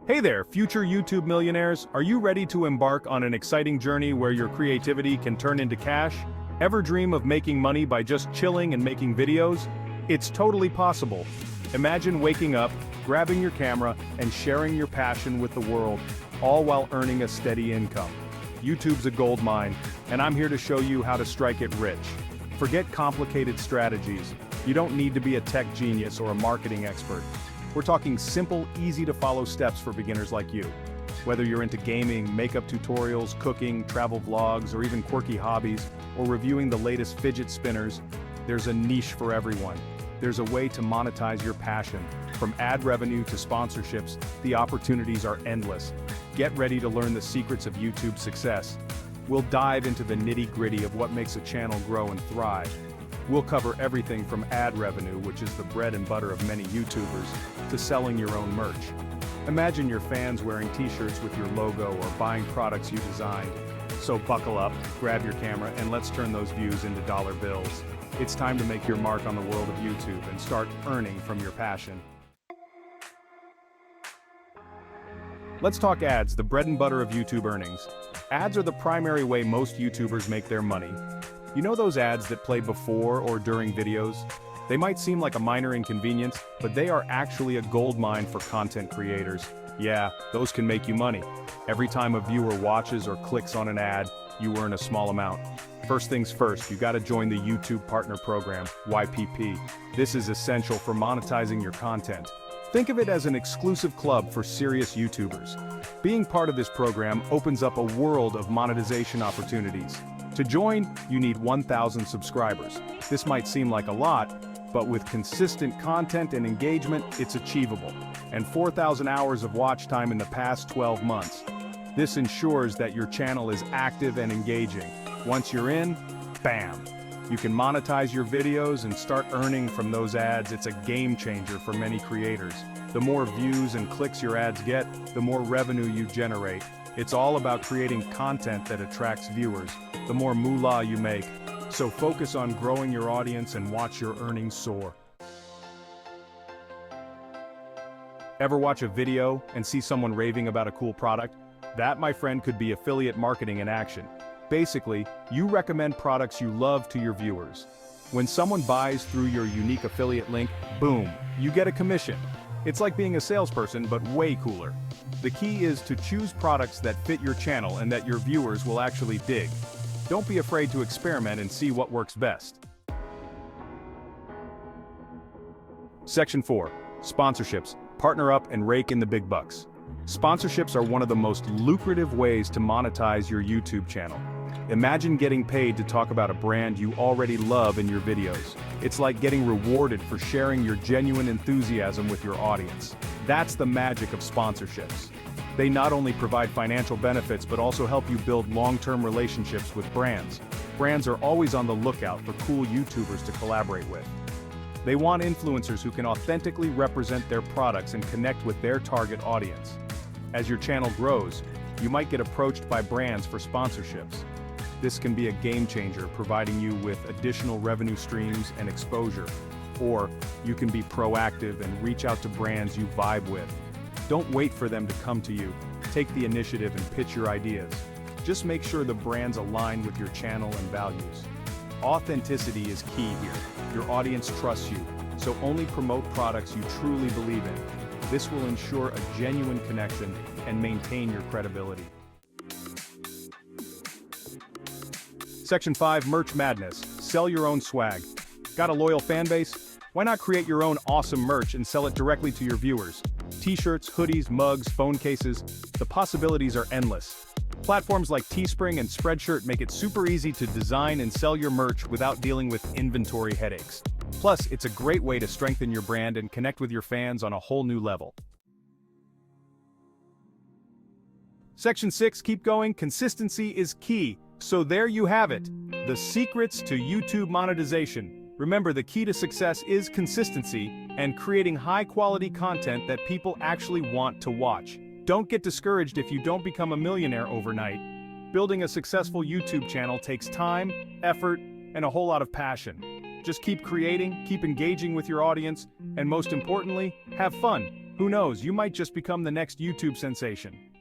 Hey there, future YouTube millionaires. Are you ready to embark on an exciting journey where your creativity can turn into cash? Ever dream of making money by just chilling and making videos? It's totally possible. Imagine waking up, grabbing your camera, and sharing your passion with the world, all while earning a steady income. YouTube's a gold mine, and I'm here to show you how to strike it rich. Forget complicated strategies. You don't need to be a tech genius or a marketing expert. We're talking simple, easy-to-follow steps for beginners like you. Whether you're into gaming, makeup tutorials, cooking, travel vlogs, or even quirky hobbies, or reviewing the latest fidget spinners, there's a niche for everyone. There's a way to monetize your passion. From ad revenue to sponsorships, the opportunities are endless. Get ready to learn the secrets of YouTube's success. We'll dive into the nitty-gritty of what makes a channel grow and thrive. We'll cover everything from ad revenue, which is the bread and butter of many YouTubers, to selling your own merch. Imagine your fans wearing t-shirts with your logo or buying products you designed. So buckle up, grab your camera, and let's turn those views into dollar bills. It's time to make your mark on the world of YouTube and start earning from your passion. Let's talk ads, the bread and butter of YouTube earnings. Ads are the primary way most YouTubers make their money. You know those ads that play before or during videos? They might seem like a minor inconvenience, but they are actually a goldmine for content creators. Yeah, those can make you money. Every time a viewer watches or clicks on an ad, you earn a small amount. First things first, you gotta join the YouTube Partner Program, YPP. This is essential for monetizing your content. Think of it as an exclusive club for serious YouTubers. Being part of this program opens up a world of monetization opportunities. To join, you need 1,000 subscribers. This might seem like a lot, but with consistent content and engagement, it's achievable. And 4,000 hours of watch time in the past 12 months. This ensures that your channel is active and engaging. Once you're in, bam! You can monetize your videos and start earning from those ads. It's a game changer for many creators. The more views and clicks your ads get, the more revenue you generate. It's all about creating content that attracts viewers. The more moolah you make. So focus on growing your audience and watch your earnings soar. Ever watch a video and see someone raving about a cool product? That, my friend, could be affiliate marketing in action. Basically, you recommend products you love to your viewers. When someone buys through your unique affiliate link, boom, you get a commission. It's like being a salesperson, but way cooler. The key is to choose products that fit your channel and that your viewers will actually dig. Don't be afraid to experiment and see what works best. Section 4. Sponsorships. Partner up and rake in the big bucks. Sponsorships are one of the most lucrative ways to monetize your YouTube channel. Imagine getting paid to talk about a brand you already love in your videos. It's like getting rewarded for sharing your genuine enthusiasm with your audience. That's the magic of sponsorships. They not only provide financial benefits but also help you build long-term relationships with brands. Brands are always on the lookout for cool YouTubers to collaborate with. They want influencers who can authentically represent their products and connect with their target audience. As your channel grows, you might get approached by brands for sponsorships. This can be a game changer, providing you with additional revenue streams and exposure. Or you can be proactive and reach out to brands you vibe with. Don't wait for them to come to you. Take the initiative and pitch your ideas. Just make sure the brands align with your channel and values. Authenticity is key here. Your audience trusts you, so only promote products you truly believe in. This will ensure a genuine connection and maintain your credibility. Section 5. Merch Madness. Sell your own swag. Got a loyal fan base? Why not create your own awesome merch and sell it directly to your viewers? T-shirts, hoodies, mugs, phone cases, the possibilities are endless. Platforms like Teespring and Spreadshirt make it super easy to design and sell your merch without dealing with inventory headaches. Plus, it's a great way to strengthen your brand and connect with your fans on a whole new level. Section 6. Keep going. Consistency is key. So there you have it. The secrets to YouTube monetization. Remember, the key to success is consistency and creating high-quality content that people actually want to watch. Don't get discouraged if you don't become a millionaire overnight. Building a successful YouTube channel takes time, effort, and a whole lot of passion. Just keep creating, keep engaging with your audience, and most importantly, have fun. Who knows, you might just become the next YouTube sensation.